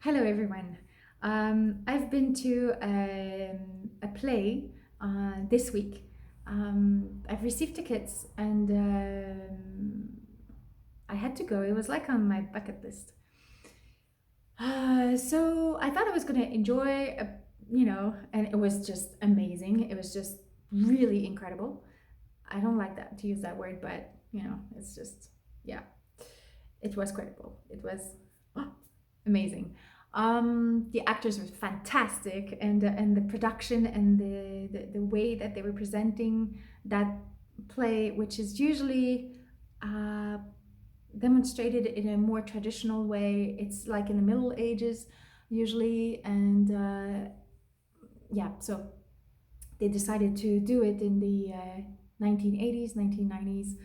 Hello, everyone. I've been to a play this week. I've received tickets and I had to go. It was like on my bucket list. So I thought I was going to enjoy, and it was just amazing. It was just really incredible. I don't like that to use that word, but it's just, yeah, it was credible. It was oh, amazing. The actors were fantastic, and the production and the way that they were presenting that play, which is usually uh, demonstrated in a more traditional way. It's like in the Middle Ages, usually, and yeah, so they decided to do it in the 1980s, 1990s,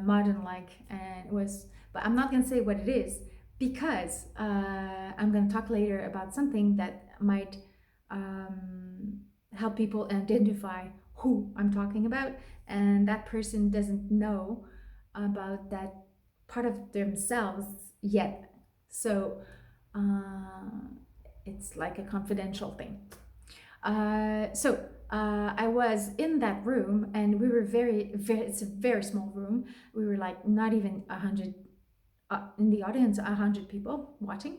modern like, and it was. But I'm not gonna say what it is because I'm gonna talk later about something that might help people identify who I'm talking about, and that person doesn't know about that part of themselves yet. So it's like a confidential thing. I was in that room, and we were very. It's a very small room. We were like not even 100 in the audience, 100 people watching,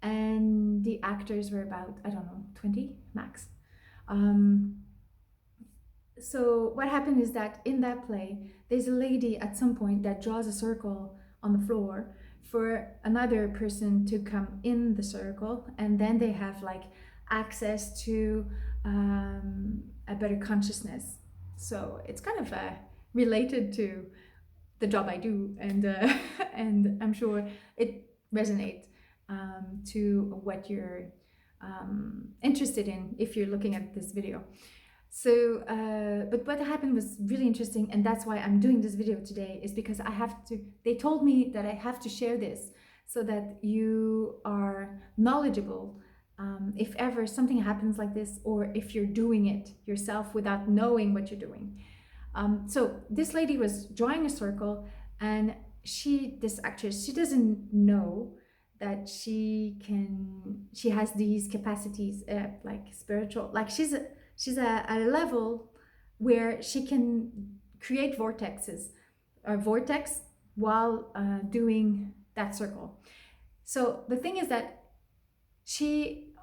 and the actors were about I don't know 20 max. Um, so what happened is that in that play, there's a lady at some point that draws a circle on the floor for another person to come in the circle, and then they have like access to a better consciousness. So it's kind of related to the job I do, and and I'm sure it resonates to what you're interested in if you're looking at this video. So, but what happened was really interesting, and that's why I'm doing this video today, is because I have to, they told me that I have to share this so that you are knowledgeable if ever something happens like this, or if you're doing it yourself without knowing what you're doing. So this lady was drawing a circle, and this actress, she doesn't know that she has these capacities, like spiritual, like she's at a level where she can create vortexes or vortex while doing that circle. So the thing is that she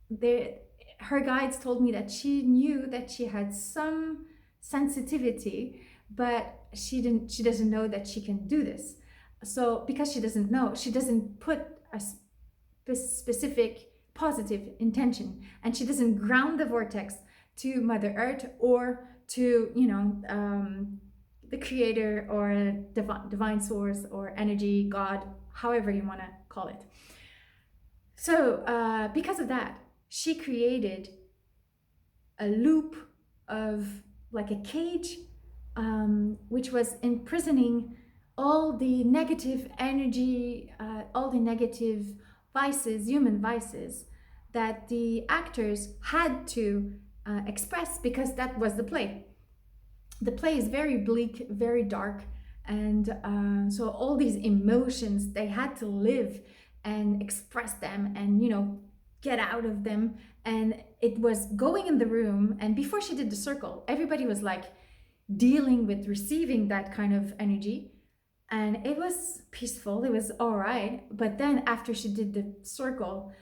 there her guides told me that she knew that she had some sensitivity, but she doesn't know that she can do this. So because she doesn't know, she doesn't put a specific positive intention, and she doesn't ground the vortex to Mother Earth or to the creator or divine source or energy, God, however you want to call it. So because of that, she created a loop of like a cage, which was imprisoning all the negative energy, all the negative vices, human vices, that the actors had to express, because that was the play. The play is very bleak, very dark, and so all these emotions, they had to live and express them, and get out of them. And it was going in the room, and before she did the circle, everybody was like dealing with receiving that kind of energy, and it was peaceful, it was all right. But then after she did the circle,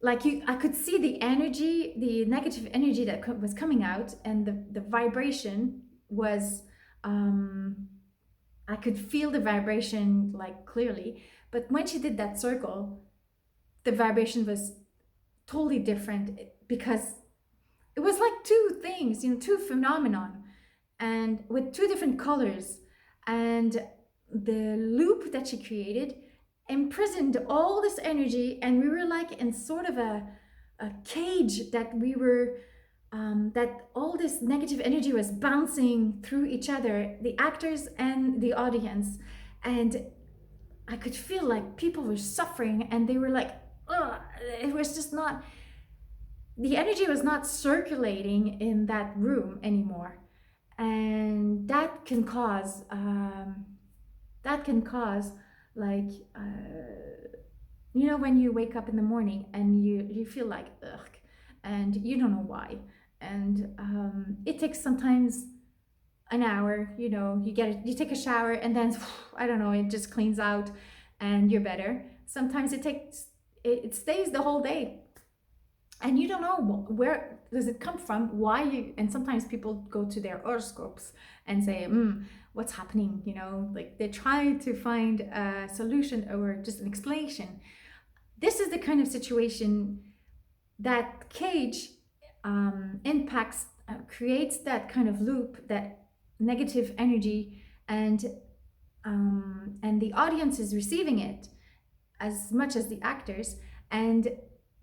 like I could see the energy, the negative energy that was coming out, and the vibration was I could feel the vibration like clearly. But when she did that circle, the vibration was totally different, because it was like two things, two phenomenon, and with two different colors. And the loop that she created imprisoned all this energy, and we were like in sort of a cage that we were that all this negative energy was bouncing through each other, the actors and the audience. And I could feel like people were suffering, and they were like, ugh, it was just not, the energy was not circulating in that room anymore. And that can cause like you know, when you wake up in the morning and you feel like ugh, and you don't know why, and it takes sometimes an hour. You know, you take a shower, and then I don't know, it just cleans out, and you're better. Sometimes it stays the whole day, and you don't know where does it come from, why you. And sometimes people go to their horoscopes and say, what's happening, you know, like they try to find a solution or just an explanation. This is the kind of situation that cage impacts, creates that kind of loop, that negative energy, and the audience is receiving it as much as the actors, and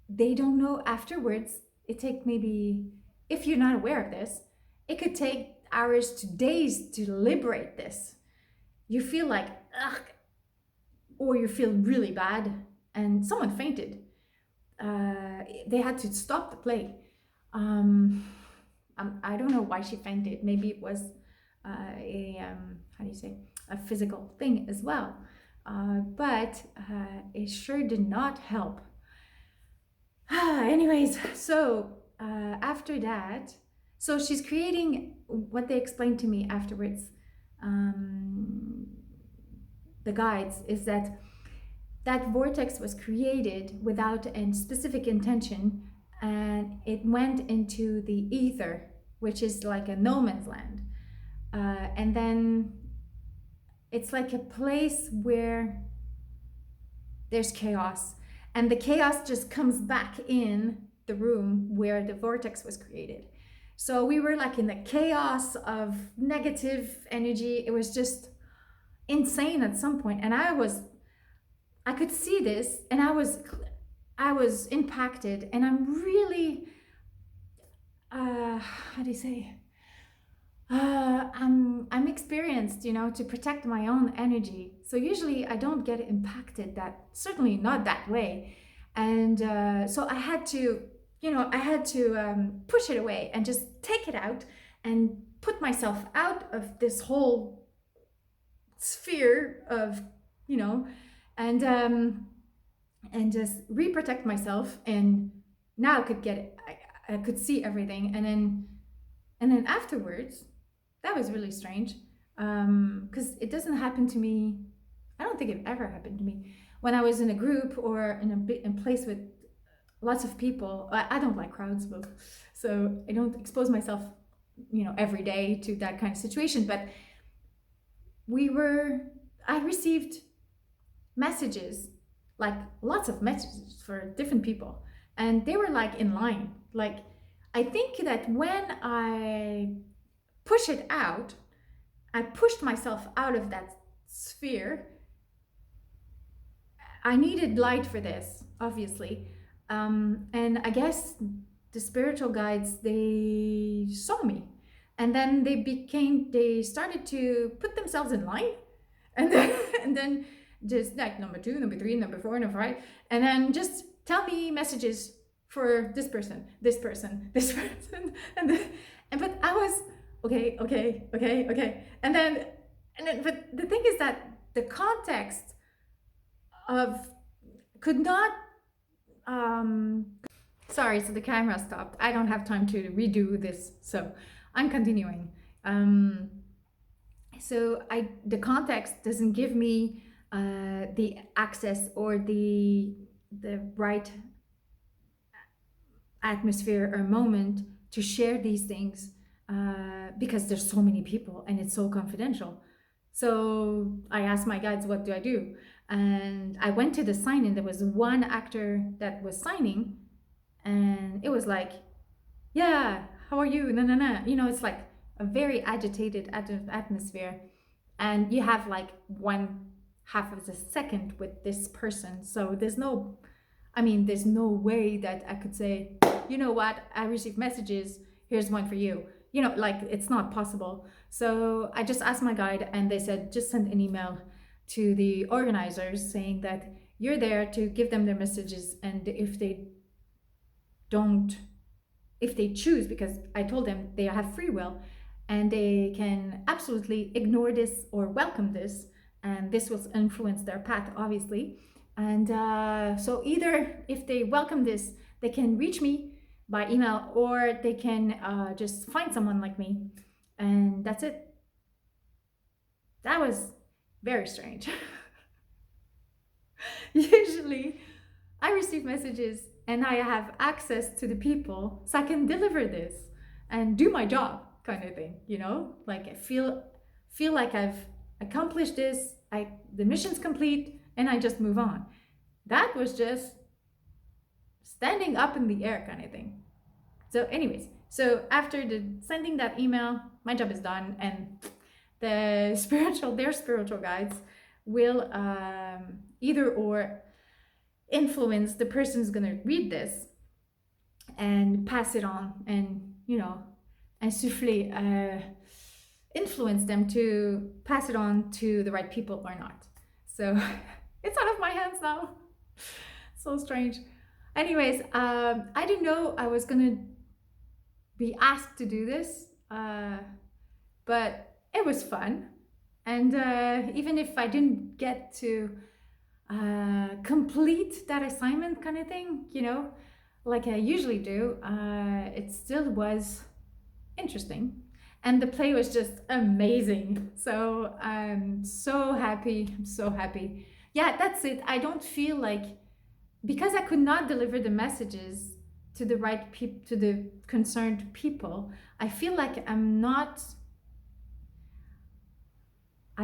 they don't know afterwards. It take maybe, if you're not aware of this, it could take hours to days to liberate this. You feel like ugh, or you feel really bad, and someone fainted. They had to stop the play. um, I don't know why she fainted. Maybe it was a how do you say, a physical thing as well. But it sure did not help. Anyways, so after that, so she's creating what they explained to me afterwards. Um, the guides is that that vortex was created without a specific intention, and it went into the ether, which is like a no man's land. And then it's like a place where there's chaos, and the chaos just comes back in the room where the vortex was created. So we were like in the chaos of negative energy. It was just insane at some point, and I could see this, and I was impacted, and I'm really how do you say, I'm experienced, you know, to protect my own energy. So usually I don't get impacted, that certainly not that way. And so I had to, you know, push it away and just take it out and put myself out of this whole sphere of, you know, and just reprotect myself. And now I could get it. I could see everything, and then afterwards, that was really strange, because it doesn't happen to me. I don't think it ever happened to me when I was in a group or in a place with lots of people. I don't like crowds, so I don't expose myself, you know, every day to that kind of situation. But I received messages, like lots of messages for different people, and they were like in line. Like, I think that when I push it out, I pushed myself out of that sphere. I needed light for this, obviously. And I guess the spiritual guides, they saw me. And then they started to put themselves in line. And then, and then just like number 2, number 3, number 4, number 5. And then just tell me messages for this person, this person, this person. But I was, okay. But the thing is that the context of could not sorry, so the camera stopped. I don't have time to redo this, so I'm continuing. So the context doesn't give me the access or the right atmosphere or moment to share these things, because there's so many people and it's so confidential. So I asked my guides, what do I do? And I went to the sign-in. There was one actor that was signing, and it was like, yeah, how are you? No, no, no. You know, it's like a very agitated atmosphere. And you have like 1/2 of a second with this person. So there's no way that I could say, you know what, I received messages, here's one for you. You know, like, it's not possible. So I just asked my guide, and they said, just send an email to the organizers saying that you're there to give them their messages, and if they choose, because I told them they have free will and they can absolutely ignore this or welcome this, and this will influence their path, obviously. And so either if they welcome this, they can reach me by email, or they can just find someone like me, and that's it. That was very strange. Usually I receive messages and I have access to the people so I can deliver this and do my job, kind of thing, you know? Like I feel like I've accomplished this, the mission's complete, and I just move on. That was just standing up in the air, kind of thing. So anyways, so after sending that email, my job is done, and their spiritual guides will either or influence the person who's gonna read this and pass it on, and and souffler, influence them to pass it on to the right people or not. So it's out of my hands now. So strange. Anyways, I didn't know I was gonna be asked to do this, but it was fun. And even if I didn't get to complete that assignment, kind of thing, like I usually do, it still was interesting. And the play was just amazing. So I'm so happy. I'm so happy. Yeah, that's it. I don't feel like, because I could not deliver the messages to the right people, to the concerned people, I feel like I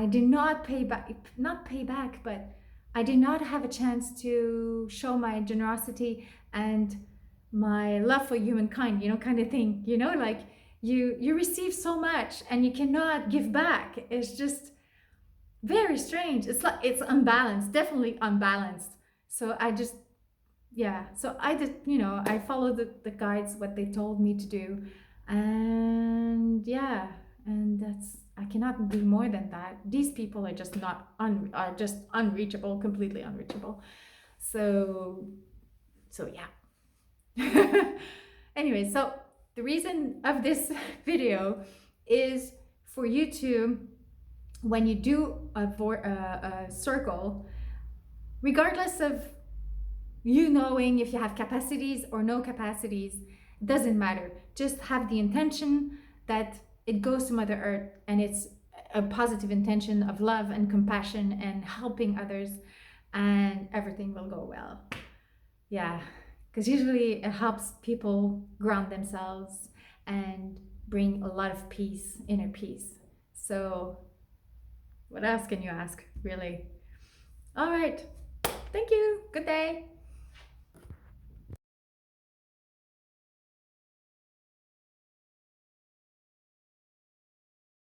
did not pay back, not pay back, but I did not have a chance to show my generosity and my love for humankind, kind of thing, like you receive so much and you cannot give back. It's just very strange. It's like it's unbalanced, definitely unbalanced. So I just, yeah, so I did, I followed the guides, what they told me to do, and yeah, and I cannot do more than that. These people are just not are just unreachable, completely unreachable. So yeah. Anyway, so the reason of this video is for you to, when you do a circle, regardless of you knowing if you have capacities or no capacities, doesn't matter. Just have the intention that it goes to Mother Earth, and it's a positive intention of love and compassion and helping others, and everything will go well. Yeah, because usually it helps people ground themselves and bring a lot of peace, inner peace. So what else can you ask, really? All right. Thank you. Good day.